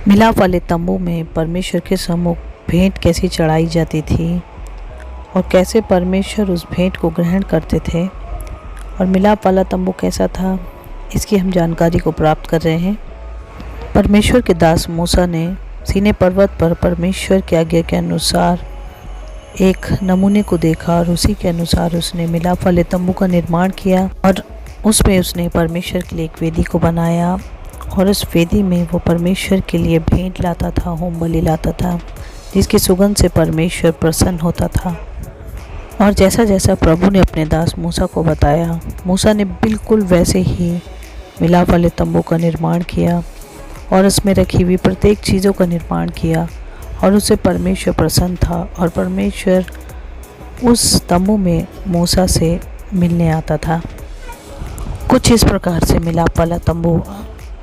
मिलाप वाले तंबू में परमेश्वर के सम्मुख भेंट कैसे चढ़ाई जाती थी और कैसे परमेश्वर उस भेंट को ग्रहण करते थे और मिलाप वाला तंबू कैसा था, इसकी हम जानकारी को प्राप्त कर रहे हैं। परमेश्वर के दास मूसा ने सीनै पर्वत पर परमेश्वर की आज्ञा के अनुसार एक नमूने को देखा और उसी के अनुसार उसने मिलाप वाले तंबू का निर्माण किया और उसमें उसने परमेश्वर के लिए एक वेदी को बनाया और उस वेदी में वो परमेश्वर के लिए भेंट लाता था, होम बलि लाता था, जिसकी सुगंध से परमेश्वर प्रसन्न होता था। और जैसा जैसा प्रभु ने अपने दास मूसा को बताया, मूसा ने बिल्कुल वैसे ही मिलाप वाले तंबू का निर्माण किया और उसमें रखी हुई प्रत्येक चीज़ों का निर्माण किया और उससे परमेश्वर प्रसन्न था और परमेश्वर उस तंबू में मूसा से मिलने आता था। कुछ इस प्रकार से मिलाप वाला तंबू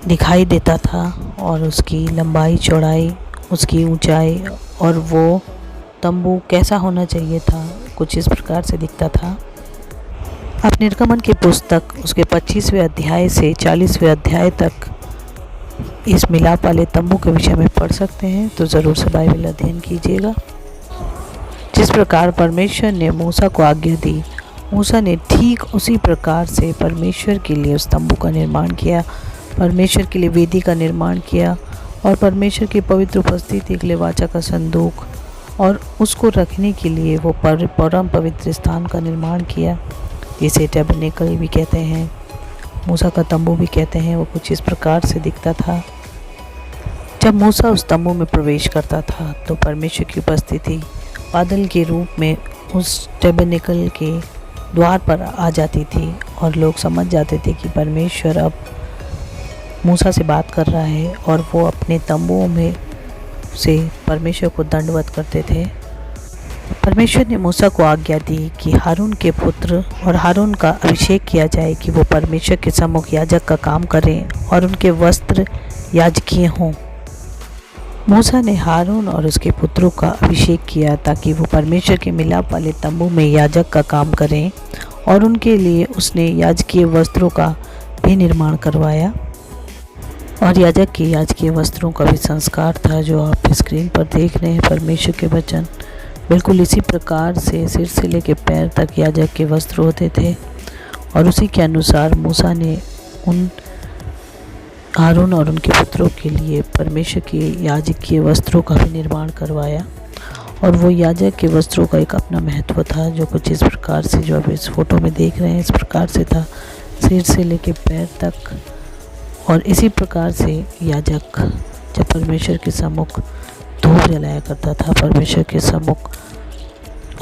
दिखाई देता था और उसकी लंबाई चौड़ाई, उसकी ऊंचाई और वो तंबू कैसा होना चाहिए था, कुछ इस प्रकार से दिखता था। आप निर्गमन की पुस्तक उसके 25वें अध्याय से 40वें अध्याय तक इस मिलाप वाले तंबू के विषय में पढ़ सकते हैं, तो ज़रूर से बाइबल अध्ययन कीजिएगा। जिस प्रकार परमेश्वर ने मूसा को आज्ञा दी, मूसा ने ठीक उसी प्रकार से परमेश्वर के लिए उस तंबू का निर्माण किया, परमेश्वर के लिए वेदी का निर्माण किया और परमेश्वर की पवित्र उपस्थिति के लिए वाचा का संदूक और उसको रखने के लिए वो परम पवित्र स्थान का निर्माण किया, जिसे टैबरनेकल भी कहते हैं, मूसा का तंबू भी कहते हैं। वो कुछ इस प्रकार से दिखता था। जब मूसा उस तंबू में प्रवेश करता था तो परमेश्वर की उपस्थिति बादल के रूप में उस टैबरनेकल के द्वार पर आ जाती थी और लोग समझ जाते थे कि परमेश्वर अब मूसा से बात कर रहा है और वो अपने तंबुओं में से परमेश्वर को दंडवत करते थे। परमेश्वर ने मूसा को आज्ञा दी कि हारून के पुत्र और हारून का अभिषेक किया जाए कि वो परमेश्वर के सम्मुख याजक का काम करें और उनके वस्त्र याजकीय हों। मूसा ने हारून और उसके पुत्रों का अभिषेक किया ताकि वो परमेश्वर के मिलाप वाले तंबू में याजक का काम करें और उनके लिए उसने याजकीय वस्त्रों का भी निर्माण करवाया। और याजक के याजकीय वस्त्रों का भी संस्कार था जो आप स्क्रीन पर देख रहे हैं। परमेश्वर के वचन बिल्कुल इसी प्रकार से सिर से लेकर पैर तक याजक के वस्त्र होते थे और उसी के अनुसार मूसा ने उन हारून और उनके पुत्रों के लिए परमेश्वर के याजकीय वस्त्रों का भी निर्माण करवाया। और वो याजक के वस्त्रों का एक अपना महत्व था जो कुछ इस प्रकार से, जो आप इस फोटो में देख रहे हैं, इस प्रकार से था, सिर से लेकर पैर तक। और इसी प्रकार से याजक जब परमेश्वर के सम्मुख धूप जलाया करता था, परमेश्वर के सम्मुख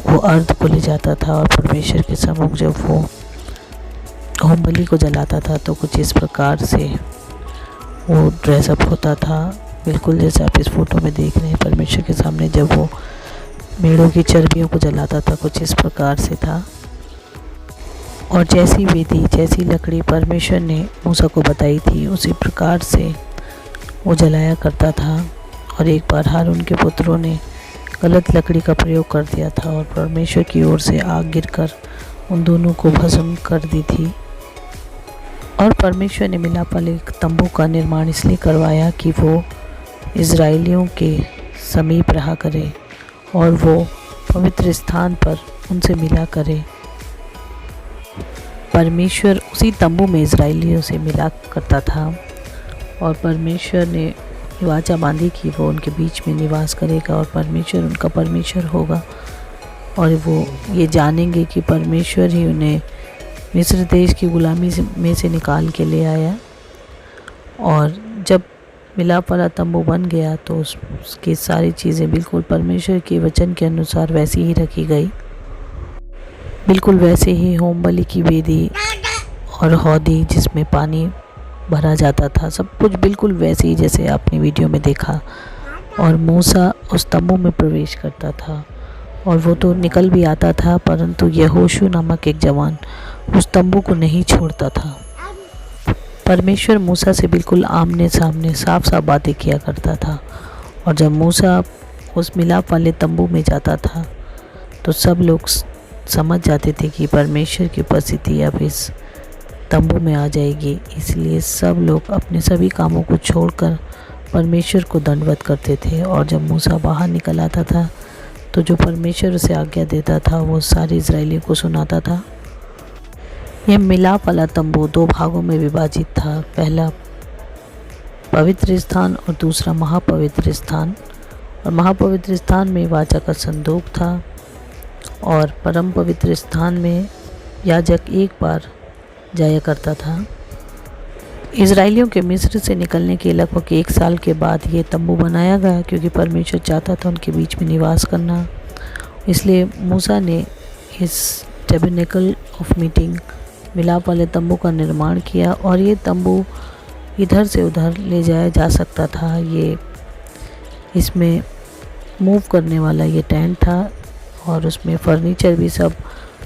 वो अर्ध को ले जाता था और परमेश्वर के सम्मुख जब वो होम बलि को जलाता था तो कुछ इस प्रकार से वो ड्रेसअप होता था, बिल्कुल जैसे आप इस फोटो में देख रहे हैं। परमेश्वर के सामने जब वो मेढ़ों की चर्बियों को जलाता था, कुछ इस प्रकार से था। और जैसी वेदी, जैसी लकड़ी परमेश्वर ने मूसा को बताई थी, उसी प्रकार से वो जलाया करता था। और एक बार हारून के पुत्रों ने गलत लकड़ी का प्रयोग कर दिया था और परमेश्वर की ओर से आग गिरकर उन दोनों को भस्म कर दी थी। और परमेश्वर ने मिलाप वाले तंबू का निर्माण इसलिए करवाया कि वो इज़राइलियों के समीप रहा करे और वो पवित्र स्थान पर उनसे मिला करे। परमेश्वर उसी तंबू में इज़राइलियों से मिला करता था और परमेश्वर ने वाचा बांधी कि वो उनके बीच में निवास करेगा और परमेश्वर उनका परमेश्वर होगा और वो ये जानेंगे कि परमेश्वर ही उन्हें मिस्र देश की गुलामी में से निकाल के ले आया। और जब मिलाप वाला तंबू बन गया तो उसकी सारी चीज़ें बिल्कुल परमेश्वर के वचन के अनुसार वैसी ही रखी गई, बिल्कुल वैसे ही होम बलि की वेदी और हौदी जिसमें पानी भरा जाता था, सब कुछ बिल्कुल वैसे ही जैसे आपने वीडियो में देखा। और मूसा उस तंबू में प्रवेश करता था और वो तो निकल भी आता था, परंतु यहोशू नामक एक जवान उस तंबू को नहीं छोड़ता था। परमेश्वर मूसा से बिल्कुल आमने सामने साफ साफ बातें किया करता था। और जब मूसा उस मिलाप वाले तंबू में जाता था तो सब लोग समझ जाते थे कि परमेश्वर की उपस्थिति अब इस तंबू में आ जाएगी। इसलिए सब लोग अपने सभी कामों को छोड़कर परमेश्वर को दंडवत करते थे। और जब मूसा बाहर निकल आता था तो जो परमेश्वर उसे आज्ञा देता था वो सारे इजरायलियों को सुनाता था। यह मिलाप वाला तंबू 2 भागों में विभाजित था, पहला पवित्र स्थान और दूसरा महापवित्र स्थान। और महापवित्र स्थान में वाचा का संदूक था और परम पवित्र स्थान में याजक एक बार जाया करता था। इजरायलियों के मिस्र से निकलने के लगभग 1 साल के बाद ये तंबू बनाया गया, क्योंकि परमेश्वर चाहता था उनके बीच में निवास करना। इसलिए मूसा ने इस टैबरनेकल ऑफ मीटिंग मिलाप वाले तंबू का निर्माण किया। और ये तंबू इधर से उधर ले जाया जा सकता था। ये इसमें मूव करने वाला ये टेंट था और उसमें फर्नीचर भी सब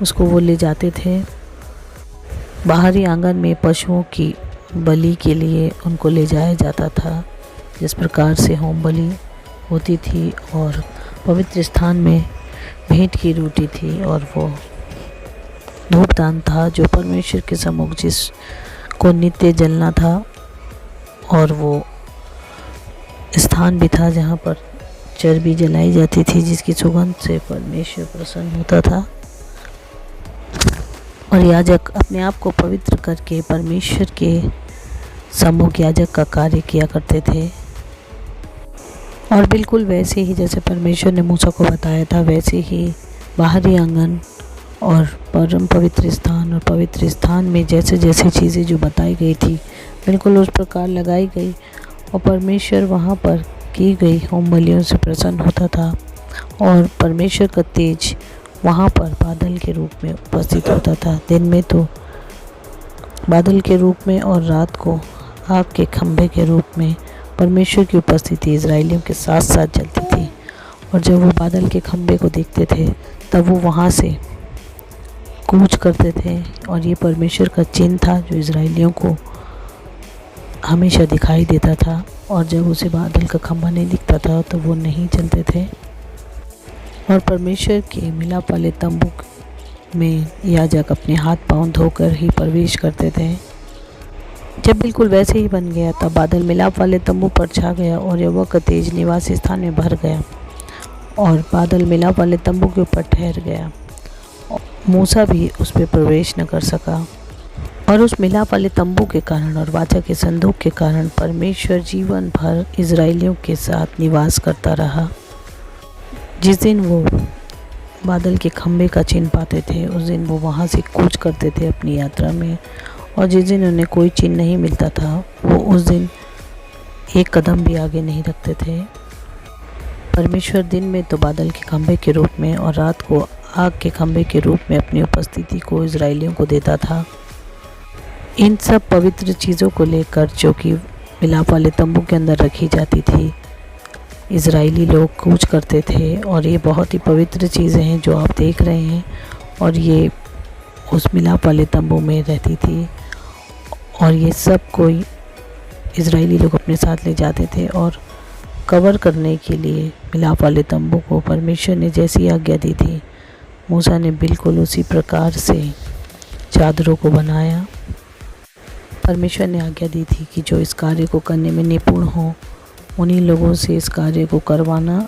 उसको वो ले जाते थे। बाहरी आंगन में पशुओं की बलि के लिए उनको ले जाया जाता था, जिस प्रकार से होम बलि होती थी। और पवित्र स्थान में भेंट की रोटी थी और वो धूपदान था जो परमेश्वर के सम्मुख जिसको नित्य जलना था। और वो स्थान भी था जहाँ पर चर्बी जलाई जाती थी, जिसकी सुगंध से परमेश्वर प्रसन्न होता था। और याजक अपने आप को पवित्र करके परमेश्वर के सम्मुख याजक का कार्य किया करते थे। और बिल्कुल वैसे ही जैसे परमेश्वर ने मूसा को बताया था, वैसे ही बाहरी आंगन और परम पवित्र स्थान और पवित्र स्थान में जैसे जैसे चीज़ें जो बताई गई थी बिल्कुल उस प्रकार लगाई गई। और परमेश्वर वहाँ पर की गई होम बलियों से प्रसन्न होता था। और परमेश्वर का तेज वहाँ पर बादल के रूप में उपस्थित होता था। दिन में तो बादल के रूप में और रात को आग के खंभे के रूप में परमेश्वर की उपस्थिति इजरायलियों के साथ साथ चलती थी। और जब वो बादल के खंभे को देखते थे तब वो वहाँ से कूच करते थे। और ये परमेश्वर का चिन्ह था जो इजरायलियों को हमेशा दिखाई देता था। और जब उसे बादल का खंभा नहीं दिखता था तो वो नहीं चलते थे। और परमेश्वर के मिलाप वाले तंबू में याजक अपने हाथ पांव धोकर ही प्रवेश करते थे। जब बिल्कुल वैसे ही बन गया तब बादल मिलाप वाले तंबू पर छा गया और यहोवा का तेज निवास स्थान में भर गया और बादल मिलाप वाले तंबू के ऊपर ठहर गया। मूसा भी उस पर प्रवेश न कर सका। और उस मिलाप वाले तंबू के कारण और वाचा के संदूक के कारण परमेश्वर जीवन भर इजरायलियों के साथ निवास करता रहा। जिस दिन वो बादल के खंभे का चिन्ह पाते थे उस दिन वो वहाँ से कूच करते थे अपनी यात्रा में। और जिस दिन उन्हें कोई चिन्ह नहीं मिलता था वो उस दिन एक कदम भी आगे नहीं रखते थे। परमेश्वर दिन में तो बादल के खंभे के रूप में और रात को आग के खंभे के रूप में अपनी उपस्थिति को इजरायलियों को देता था। इन सब पवित्र चीज़ों को लेकर जो कि मिलाप वाले तंबू के अंदर रखी जाती थी, इजरायली लोग कूच करते थे। और ये बहुत ही पवित्र चीज़ें हैं जो आप देख रहे हैं। और ये उस मिलाप वाले तंबू में रहती थी और ये सब कोई इजरायली लोग अपने साथ ले जाते थे। और कवर करने के लिए मिलाप वाले तंबू को परमेश्वर ने जैसी आज्ञा दी थी, मूसा ने बिल्कुल उसी प्रकार से चादरों को बनाया। परमेश्वर ने आज्ञा दी थी कि जो इस कार्य को करने में निपुण हो उन्हीं लोगों से इस कार्य को करवाना।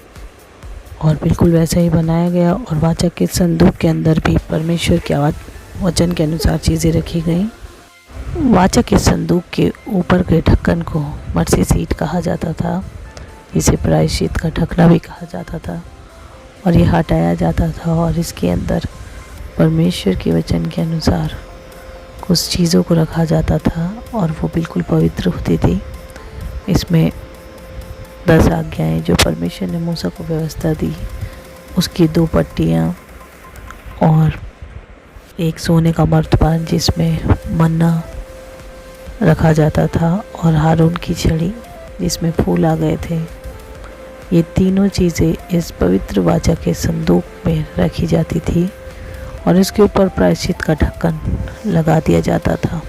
और बिल्कुल वैसा ही बनाया गया। और वाचा के संदूक के अंदर भी परमेश्वर के वचन के अनुसार चीज़ें रखी गई। वाचा के संदूक के ऊपर के ढक्कन को मर्सी सीट कहा जाता था। इसे प्रायश्चित का ढकना भी कहा जाता था। और ये हटाया जाता था और इसके अंदर परमेश्वर के वचन के अनुसार कुछ चीज़ों को रखा जाता था और वो बिल्कुल पवित्र होती थी। इसमें 10 आज्ञाएं जो परमेश्वर ने मूसा को व्यवस्था दी, उसकी 2 पट्टियाँ और एक सोने का मर्तबान जिसमें मन्ना रखा जाता था और हारून की छड़ी जिसमें फूल आ गए थे। ये तीनों चीज़ें इस पवित्र वाचा के संदूक में रखी जाती थी। और इसके ऊपर प्रायश्चित का ढक्कन लगा दिया जाता था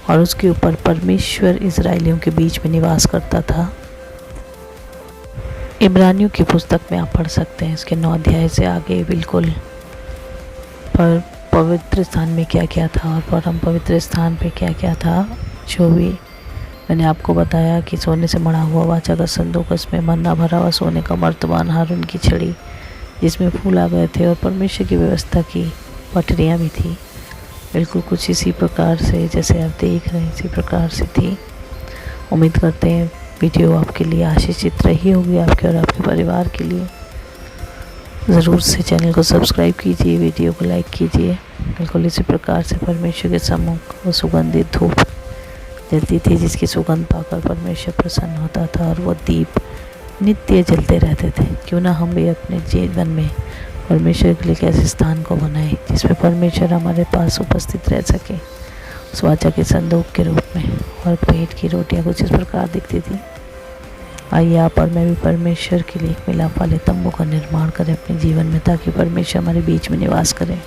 और उसके ऊपर परमेश्वर इजरायलियों के बीच में निवास करता था। इब्रानियों की पुस्तक में आप पढ़ सकते हैं इसके 9 अध्याय से आगे बिल्कुल पर पवित्र स्थान में क्या क्या था और परम पवित्र स्थान पे क्या क्या था, जो भी मैंने आपको बताया कि सोने से मढ़ा हुआ वाचा का संदूक, इसमें मन्ना भरा हुआ सोने का मर्तबान, हारून की छड़ी जिसमें फूल आ गए थे और परमेश्वर की व्यवस्था की पटरियाँ भी थी। बिल्कुल कुछ इसी प्रकार से जैसे आप देख रहे हैं इसी प्रकार से थी। उम्मीद करते हैं वीडियो आपके लिए आशीषित रही होगी, आपके और आपके परिवार के लिए। ज़रूर से चैनल को सब्सक्राइब कीजिए, वीडियो को लाइक कीजिए। बिल्कुल इसी प्रकार से परमेश्वर के सम्मुख वो सुगंधित धूप जलती थी जिसकी सुगंध पाकर परमेश्वर प्रसन्न होता था, और वो दीप नित्य जलते रहते थे। क्यों ना हम भी अपने जीवन में परमेश्वर के लिए कैसे स्थान को बनाए जिसमें परमेश्वर हमारे पास उपस्थित रह सके, उस वाचा के संदूक के रूप में। और भेंट की रोटियां कुछ इस प्रकार दिखती थी। आइए आप और मैं भी परमेश्वर के लिए एक मिलाप वाले तंबू का निर्माण करें अपने जीवन में, ताकि परमेश्वर हमारे बीच में निवास करें।